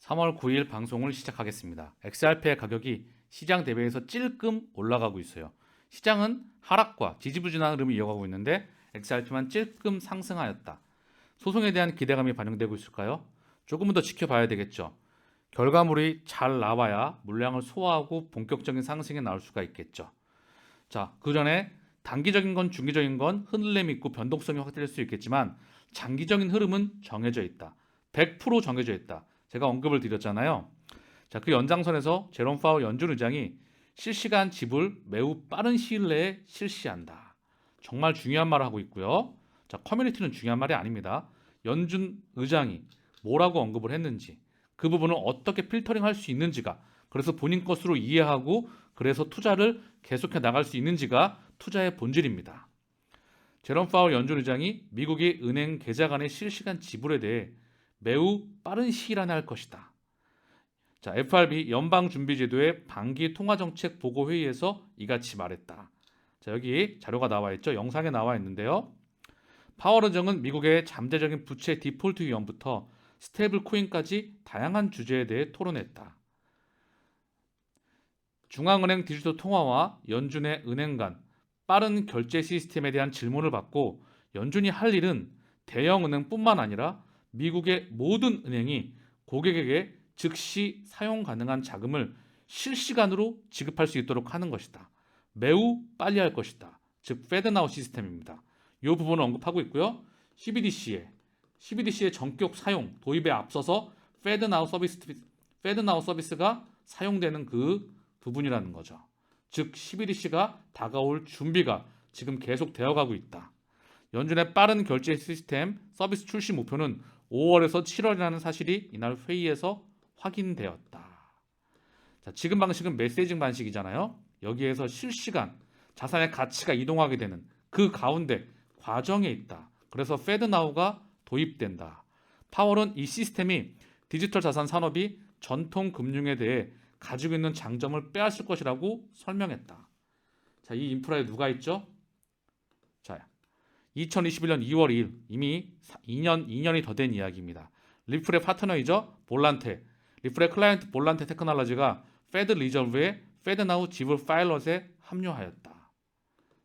3월 9일 방송을 시작하겠습니다. XRP의 가격이 시장 대비해서 찔끔 올라가고 있어요. 시장은 하락과 지지부진한 흐름을 이어가고 있는데 XRP만 찔끔 상승하였다. 소송에 대한 기대감이 반영되고 있을까요? 조금은 더 지켜봐야 되겠죠. 결과물이 잘 나와야 물량을 소화하고 본격적인 상승에 나올 수가 있겠죠. 자, 그 전에 단기적인 건 중기적인 건 흔들림 있고 변동성이 확대될 수 있겠지만 장기적인 흐름은 정해져 있다. 100% 정해져 있다. 제가 언급을 드렸잖아요. 자, 그 연장선에서 제롬 파월 연준 의장이 실시간 지불 매우 빠른 시일 내에 실시한다. 정말 중요한 말을 하고 있고요. 자, 커뮤니티는 중요한 말이 아닙니다. 연준 의장이 뭐라고 언급을 했는지, 그 부분을 어떻게 필터링할 수 있는지가, 그래서 본인 것으로 이해하고 그래서 투자를 계속해 나갈 수 있는지가 투자의 본질입니다. 제롬 파월 연준 의장이 미국의 은행 계좌 간의 실시간 지불에 대해 매우 빠른 시일 안에 할 것이다. 자, FRB 연방준비제도의 반기 통화정책 보고회의에서 이같이 말했다. 자, 여기 자료가 나와 있죠. 영상에 나와 있는데요. 파월 의장은 미국의 잠재적인 부채 디폴트 위험부터 스테이블 코인까지 다양한 주제에 대해 토론했다. 중앙은행 디지털 통화와 연준의 은행 간 빠른 결제 시스템에 대한 질문을 받고 연준이 할 일은 대형 은행뿐만 아니라 미국의 모든 은행이 고객에게 즉시 사용 가능한 자금을 실시간으로 지급할 수 있도록 하는 것이다. 매우 빨리 할 것이다. 즉 페드나우 시스템입니다. 이 부분을 언급하고 있고요. CBDC의 전격 사용 도입에 앞서서 페드나우 서비스가 사용되는 그 부분이라는 거죠. 즉 CBDC가 다가올 준비가 지금 계속 되어가고 있다. 연준의 빠른 결제 시스템 서비스 출시 목표는 5월에서 7월이라는 사실이 이날 회의에서 확인되었다. 자, 지금 방식은 메시징 방식이잖아요. 여기에서 실시간 자산의 가치가 이동하게 되는 그 가운데 과정에 있다. 그래서 페드나우가 도입된다. 파월은 이 시스템이 디지털 자산 산업이 전통 금융에 대해 가지고 있는 장점을 빼앗을 것이라고 설명했다. 자, 이 인프라에 누가 있죠? 자, 2021년 2월 2일 이미 2년이 더 된 이야기입니다. 리플의 파트너이죠. 볼란테. 리플의 클라이언트 볼란테 테크놀로지가 페드 리저브의 페드나우 지불 파일럿에 합류하였다.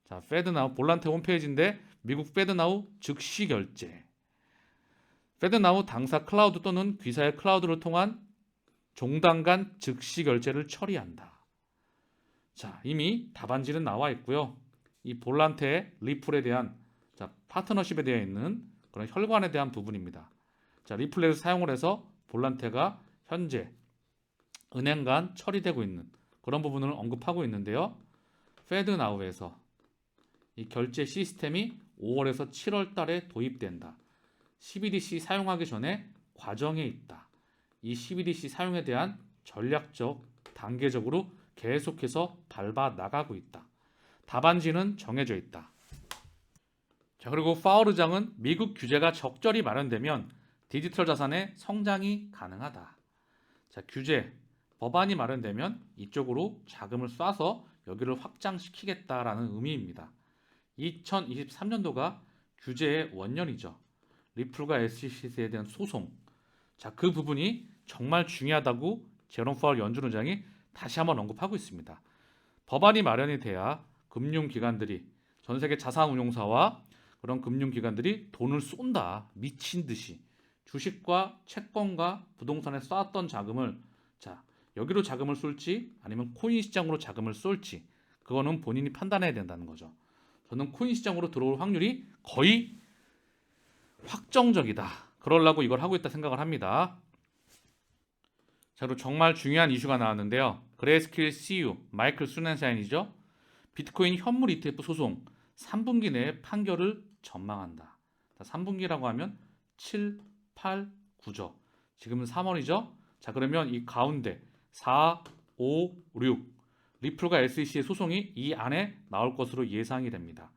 자, 페드나우 볼란테 홈페이지인데 미국 페드나우 즉시 결제. 페드나우 당사 클라우드 또는 귀사의 클라우드를 통한 종단 간 즉시 결제를 처리한다. 자, 이미 답안지는 나와 있고요. 이 볼란테 리플에 대한 파트너십에 되어 있는 그런 혈관에 대한 부분입니다. 자, 리플에서 사용을 해서 볼란테가 현재 은행 간 처리되고 있는 그런 부분을 언급하고 있는데요. 페드나우에서 이 결제 시스템이 5월에서 7월 달에 도입된다. CBDC 사용하기 전에 과정에 있다. 이 CBDC 사용에 대한 전략적, 단계적으로 계속해서 밟아 나가고 있다. 답안지는 정해져 있다. 자, 그리고 파월 의장은 미국 규제가 적절히 마련되면 디지털 자산의 성장이 가능하다. 자, 규제, 법안이 마련되면 이쪽으로 자금을 쏴서 여기를 확장시키겠다라는 의미입니다. 2023년도가 규제의 원년이죠. 리플과 SEC에 대한 소송. 자, 그 부분이 정말 중요하다고 제롬 파월 연준 의장이 다시 한번 언급하고 있습니다. 법안이 마련이 돼야 금융기관들이 전 세계 자산운용사와 그런 금융기관들이 돈을 쏜다. 미친 듯이. 주식과 채권과 부동산에 쌓았던 자금을 자, 여기로 자금을 쏠지 아니면 코인 시장으로 자금을 쏠지 그거는 본인이 판단해야 된다는 거죠. 저는 코인 시장으로 들어올 확률이 거의 확정적이다. 그러려고 이걸 하고 있다 생각을 합니다. 자, 그리고 정말 중요한 이슈가 나왔는데요. 그레이스케일 CEO 마이클 수넨샤인이죠. 비트코인 현물 ETF 소송 3분기 내에 판결을 전망한다. 3분기라고 하면 7, 8, 9죠. 지금은 3월이죠. 자, 그러면 이 가운데 4, 5, 6 리플과 SEC의 소송이 이 안에 나올 것으로 예상이 됩니다.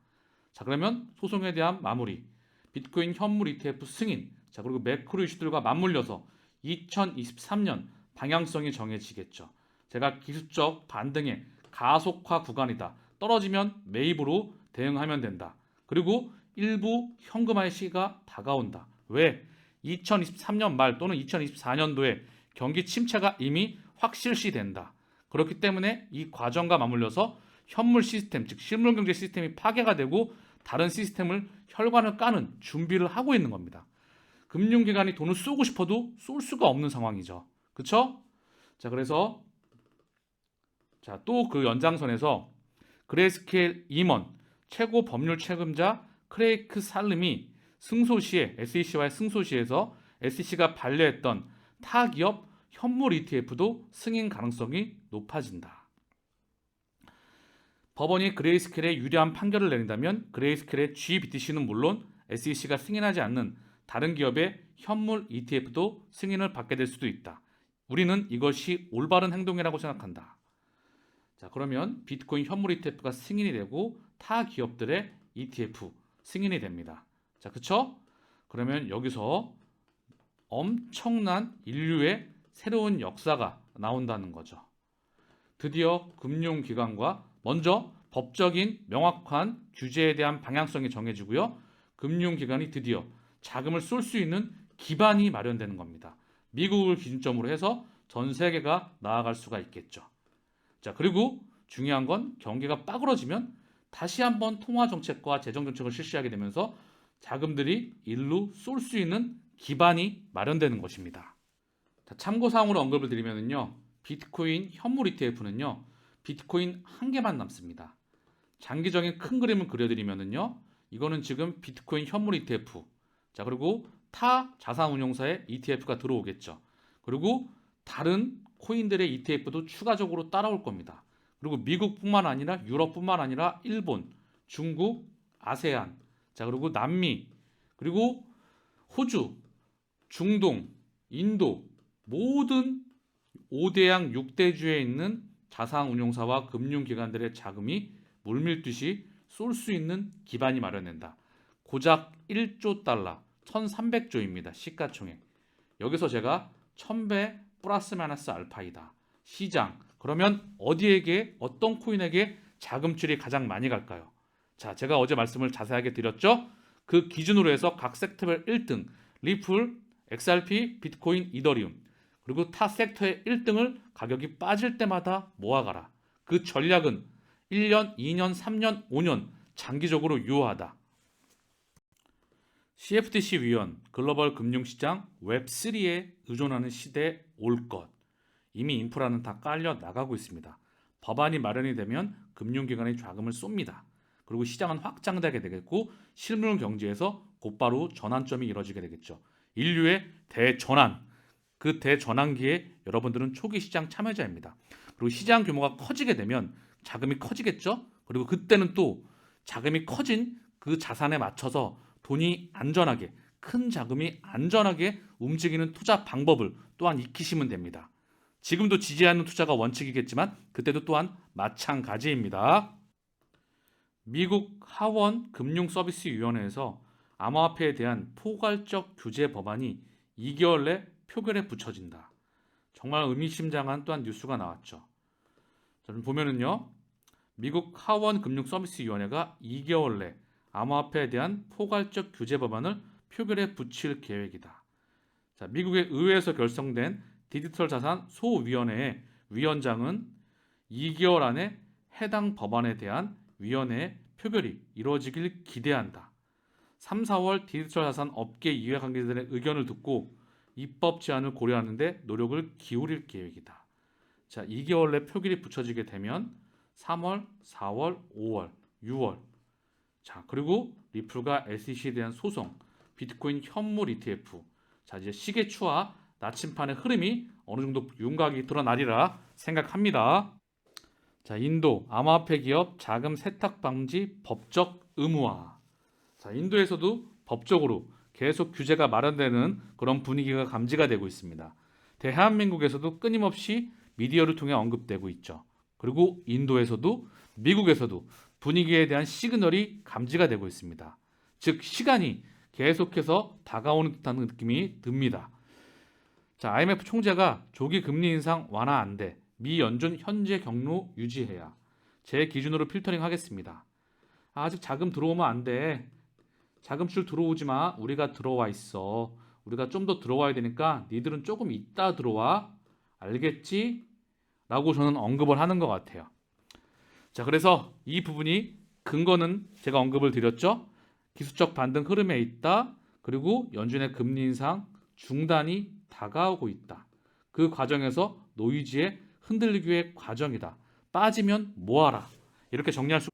자, 그러면 소송에 대한 마무리, 비트코인 현물 ETF 승인, 자, 그리고 매크로 이슈들과 맞물려서 2023년 방향성이 정해지겠죠. 제가 기술적 반등의 가속화 구간이다. 떨어지면 매입으로 대응하면 된다. 그리고 일부 현금화의 시기가 다가온다. 왜? 2023년 말 또는 2024년도에 경기 침체가 이미 확실시된다. 그렇기 때문에 이 과정과 맞물려서 현물 시스템, 즉 실물 경제 시스템이 파괴가 되고 다른 시스템을 혈관을 까는 준비를 하고 있는 겁니다. 금융기관이 돈을 쏘고 싶어도 쏠 수가 없는 상황이죠. 그렇죠? 자, 그래서 또 그 연장선에서 그레이스케일 임원, 최고 법률 책임자 크레이크 살름이 승소시에 SEC와의 승소시에서 SEC가 반려했던 타 기업 현물 ETF도 승인 가능성이 높아진다. 법원이 그레이스케일에 유리한 판결을 내린다면 그레이스케일의 GBTC는 물론 SEC가 승인하지 않는 다른 기업의 현물 ETF도 승인을 받게 될 수도 있다. 우리는 이것이 올바른 행동이라고 생각한다. 자, 그러면 비트코인 현물 ETF가 승인이 되고 타 기업들의 ETF 승인이 됩니다. 자, 그쵸? 그러면 여기서 엄청난 인류의 새로운 역사가 나온다는 거죠. 드디어 금융기관과 먼저 법적인 명확한 규제에 대한 방향성이 정해지고요. 금융기관이 드디어 자금을 쏠 수 있는 기반이 마련되는 겁니다. 미국을 기준점으로 해서 전 세계가 나아갈 수가 있겠죠. 자, 그리고 중요한 건 경기가 빠그러지면 다시 한번 통화정책과 재정정책을 실시하게 되면서 자금들이 일로 쏠 수 있는 기반이 마련되는 것입니다. 자, 참고사항으로 언급을 드리면요. 비트코인 현물 ETF는요. 비트코인 한 개만 남습니다. 장기적인 큰 그림을 그려드리면요. 이거는 지금 비트코인 현물 ETF. 자, 그리고 타 자산운용사의 ETF가 들어오겠죠. 그리고 다른 코인들의 ETF도 추가적으로 따라올 겁니다. 그리고 미국뿐만 아니라 유럽뿐만 아니라 일본, 중국, 아세안, 자, 그리고 남미, 그리고 호주, 중동, 인도 모든 5대양 6대주에 있는 자산운용사와 금융기관들의 자금이 물밀듯이 쏠 수 있는 기반이 마련된다. 고작 1조 달러, 1300조입니다. 시가총액. 여기서 제가 1000배 플러스 마이너스 알파이다. 시장. 그러면 어디에게 어떤 코인에게 자금줄이 가장 많이 갈까요? 자, 제가 어제 말씀을 자세하게 드렸죠. 그 기준으로 해서 각 섹터별 1등, 리플, XRP, 비트코인, 이더리움, 그리고 타 섹터의 1등을 가격이 빠질 때마다 모아가라. 그 전략은 1년, 2년, 3년, 5년 장기적으로 유효하다. CFTC 위원, 글로벌 금융시장 웹3에 의존하는 시대에 올 것. 이미 인프라는 다 깔려 나가고 있습니다. 법안이 마련이 되면 금융기관이 자금을 쏩니다. 그리고 시장은 확장되게 되겠고 실물 경제에서 곧바로 전환점이 이뤄지게 되겠죠. 인류의 대전환, 그 대전환기에 여러분들은 초기 시장 참여자입니다. 그리고 시장 규모가 커지게 되면 자금이 커지겠죠. 그리고 그때는 또 자금이 커진 그 자산에 맞춰서 돈이 안전하게, 큰 자금이 안전하게 움직이는 투자 방법을 또한 익히시면 됩니다. 지금도 지지하는 투자가 원칙이겠지만 그때도 또한 마찬가지입니다. 미국 하원 금융서비스위원회에서 암호화폐에 대한 포괄적 규제 법안이 2개월 내 표결에 붙여진다. 정말 의미심장한 또한 뉴스가 나왔죠. 저는 보면은요, 미국 하원 금융서비스위원회가 2개월 내 암호화폐에 대한 포괄적 규제 법안을 표결에 붙일 계획이다. 자, 미국의 의회에서 결성된 디지털 자산 소위원회의 위원장은 2개월 안에 해당 법안에 대한 위원회의 표결이 이루어지길 기대한다. 3, 4월 디지털 자산 업계 이해관계자들의 의견을 듣고 입법 제안을 고려하는 데 노력을 기울일 계획이다. 자, 2개월 내 표결이 붙여지게 되면 3월, 4월, 5월, 6월. 자, 그리고 리플과 SEC에 대한 소송, 비트코인 현물 ETF. 자, 이제 시계추와 나침판의 흐름이 어느 정도 윤곽이 드러나리라 생각합니다. 자, 인도 암호화폐 기업 자금 세탁 방지 법적 의무화. 자, 인도에서도 법적으로 계속 규제가 마련되는 그런 분위기가 감지가 되고 있습니다. 대한민국에서도 끊임없이 미디어를 통해 언급되고 있죠. 그리고 인도에서도 미국에서도 분위기에 대한 시그널이 감지가 되고 있습니다. 즉 시간이 계속해서 다가오는 듯한 느낌이 듭니다. 자, IMF 총재가 조기 금리 인상 완화 안 돼. 미 연준 현재 경로 유지해야. 제 기준으로 필터링 하겠습니다. 아직 자금 들어오면 안 돼. 자금줄 들어오지 마. 우리가 들어와 있어. 우리가 좀 더 들어와야 되니까 니들은 조금 이따 들어와. 알겠지? 라고 저는 언급을 하는 것 같아요. 자, 그래서 이 부분이 근거는 제가 언급을 드렸죠. 기술적 반등 흐름에 있다. 그리고 연준의 금리 인상 중단이 다가오고 있다. 그 과정에서 노이즈의 흔들리기의 과정이다. 빠지면 뭐하라. 이렇게 정리할 수.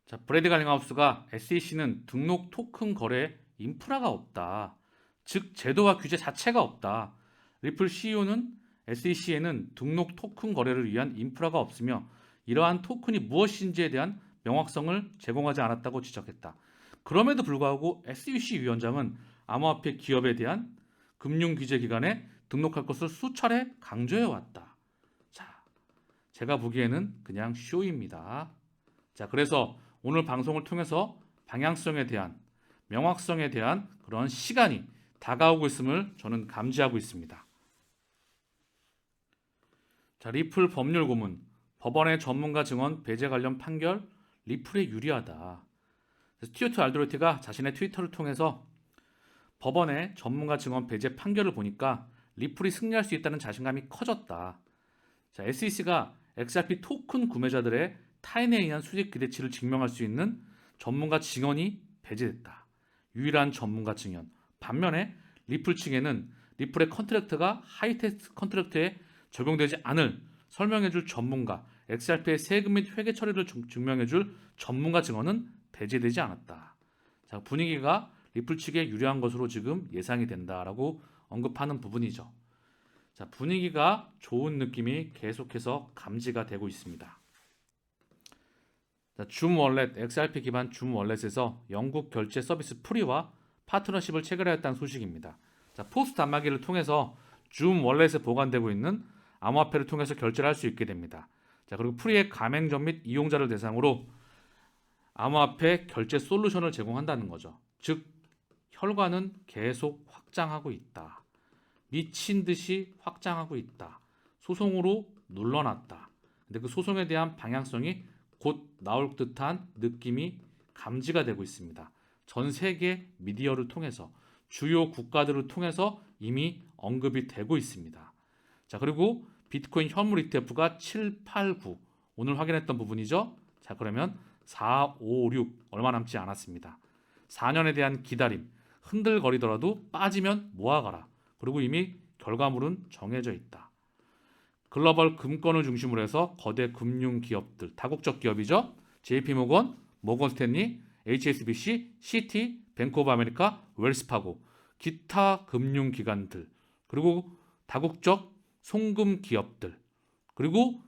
자, 브래드 갈링하우스가 SEC는 등록 토큰 거래에 인프라가 없다. 즉 제도와 규제 자체가 없다. 리플 CEO는 SEC에는 등록 토큰 거래를 위한 인프라가 없으며 이러한 토큰이 무엇인지에 대한 명확성을 제공하지 않았다고 지적했다. 그럼에도 불구하고 SEC 위원장은 암호화폐 기업에 대한 금융규제기관에 등록할 것을 수차례 강조해왔다. 자, 제가 보기에는 그냥 쇼입니다. 자, 그래서 오늘 방송을 통해서 방향성에 대한 명확성에 대한 그런 시간이 다가오고 있음을 저는 감지하고 있습니다. 자, 리플 법률 고문, 법원의 전문가 증언 배제 관련 판결, 리플에 유리하다. 스튜어트 알도레티가 자신의 트위터를 통해서 법원의 전문가 증언 배제 판결을 보니까 리플이 승리할 수 있다는 자신감이 커졌다. 자, SEC가 XRP 토큰 구매자들의 타인에 의한 수익 기대치를 증명할 수 있는 전문가 증언이 배제됐다. 유일한 전문가 증언. 반면에 리플 측에는 리플의 컨트랙트가 하이테스트 컨트랙트에 적용되지 않을 설명해줄 전문가, XRP의 세금 및 회계 처리를 증명해줄 전문가 증언은 배제되지 않았다. 자, 분위기가 리플 측에 유리한 것으로 지금 예상이 된다라고 언급하는 부분이죠. 자, 분위기가 좋은 느낌이 계속해서 감지가 되고 있습니다. 자, 줌 월렛, XRP 기반 줌 월렛에서 영국 결제 서비스 프리와 파트너십을 체결하였다는 소식입니다. 자, 포스트 단말기를 통해서 줌 월렛에 보관되고 있는 암호화폐를 통해서 결제를 할 수 있게 됩니다. 자, 그리고 프리의 가맹점 및 이용자를 대상으로 암호화폐 결제 솔루션을 제공한다는 거죠. 즉, 혈관은 계속 확장하고 있다. 미친 듯이 확장하고 있다. 소송으로 눌러놨다. 근데 그 소송에 대한 방향성이 곧 나올 듯한 느낌이 감지가 되고 있습니다. 전 세계 미디어를 통해서 주요 국가들을 통해서 이미 언급이 되고 있습니다. 자, 그리고 비트코인 현물 ETF가 789 오늘 확인했던 부분이죠. 자, 그러면 456 얼마 남지 않았습니다. 4년에 대한 기다림, 흔들거리더라도 빠지면 모아가라. 그리고 이미 결과물은 정해져 있다. 글로벌 금권을 중심으로 해서 거대 금융 기업들, 다국적 기업이죠. JP모건, 모건스탠리, HSBC, 시티, 뱅크 오브 아메리카, 웰스파고, 기타 금융 기관들, 그리고 다국적 송금 기업들, 그리고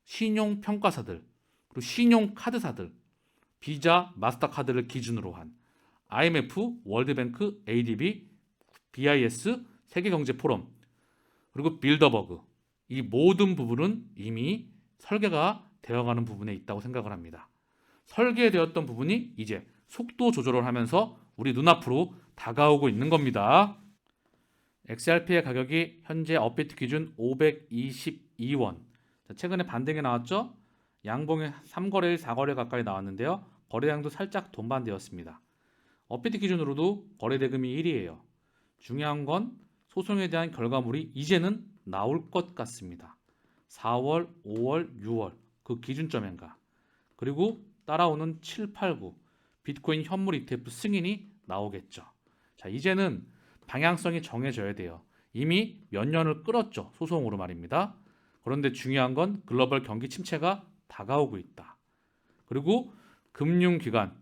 신용 평가사들, 그리고 신용 카드사들, 비자, 마스터카드를 기준으로 한 IMF, 월드뱅크, ADB, BIS, 세계경제포럼, 그리고 빌더버그, 이 모든 부분은 이미 설계가 되어가는 부분에 있다고 생각을 합니다. 설계되었던 부분이 이제 속도 조절을 하면서 우리 눈앞으로 다가오고 있는 겁니다. XRP의 가격이 현재 업비트 기준 522원. 최근에 반등이 나왔죠? 양봉이 3거래일 4거래 가까이 나왔는데요. 거래량도 살짝 돈반되었습니다. 업비트 기준으로도 거래 대금이 1위예요. 중요한 건 소송에 대한 결과물이 이제는 나올 것 같습니다. 4월, 5월, 6월 그 기준점인가. 그리고 따라오는 7, 8, 9 비트코인 현물 ETF 승인이 나오겠죠. 자, 이제는 방향성이 정해져야 돼요. 이미 몇 년을 끌었죠. 소송으로 말입니다. 그런데 중요한 건 글로벌 경기 침체가 다가오고 있다. 그리고 금융기관,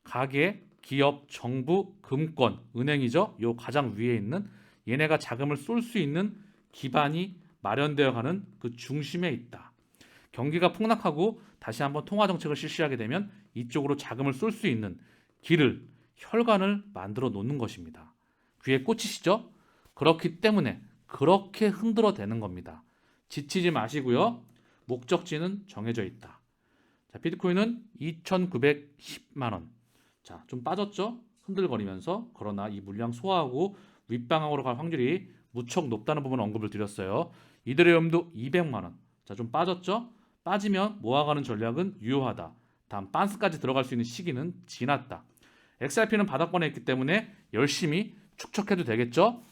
가계, 기업, 정부, 금권, 은행이죠. 요 가장 위에 있는 얘네가 자금을 쏠 수 있는 기반이 마련되어 가는 그 중심에 있다. 경기가 폭락하고 다시 한번 통화 정책을 실시하게 되면 이쪽으로 자금을 쏠 수 있는 길을, 혈관을 만들어 놓는 것입니다. 귀에 꽂히시죠? 그렇기 때문에 그렇게 흔들어대는 겁니다. 지치지 마시고요. 목적지는 정해져 있다. 자, 비트코인은 2,910만 원. 자, 좀 빠졌죠? 흔들거리면서. 그러나 이 물량 소화하고 윗방향으로 갈 확률이 무척 높다는 부분 언급을 드렸어요. 이더리움도 200만 원. 자, 좀 빠졌죠? 빠지면 모아가는 전략은 유효하다. 다음 반스까지 들어갈 수 있는 시기는 지났다. XRP는 바닥권에 있기 때문에 열심히 축적해도 되겠죠?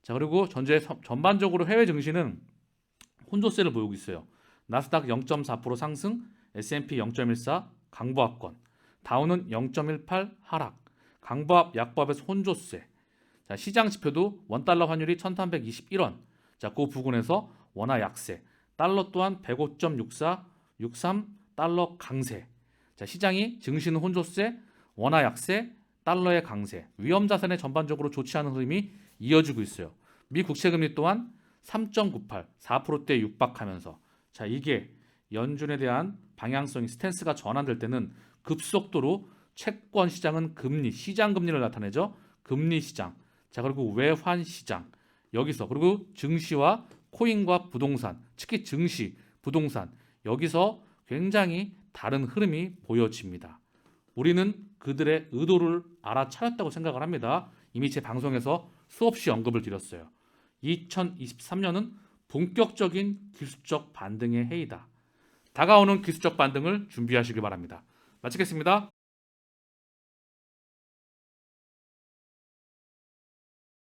자, 그리고 전반적으로 해외 증시는 혼조세를 보이고 있어요. 나스닥 0.4% 상승, S&P 0.14 강보합권, 다우는 0.18 하락, 강보합 약보합에서 혼조세. 자, 시장 지표도 원달러 환율이 1321원. 자, 그 부근에서 원화 약세. 달러 또한 105.64, 63 달러 강세. 자, 시장이 증시는 혼조세, 원화 약세, 달러의 강세, 위험 자산에 전반적으로 좋지 않은 흐름이 이어지고 있어요. 미 국채금리 또한 3.98, 4%대에 육박하면서 자, 이게 연준에 대한 방향성이 스탠스가 전환될 때는 급속도로 채권 시장은 금리, 시장 금리를 나타내죠. 금리 시장. 자, 그리고 외환 시장. 여기서 그리고 증시와 코인과 부동산, 특히 증시, 부동산 여기서 굉장히 다른 흐름이 보여집니다. 우리는 그들의 의도를 알아차렸다고 생각을 합니다. 이미 제 방송에서 수없이 언급을 드렸어요. 2023년은 본격적인 기술적 반등의 해이다. 다가오는 기술적 반등을 준비하시기 바랍니다. 마치겠습니다.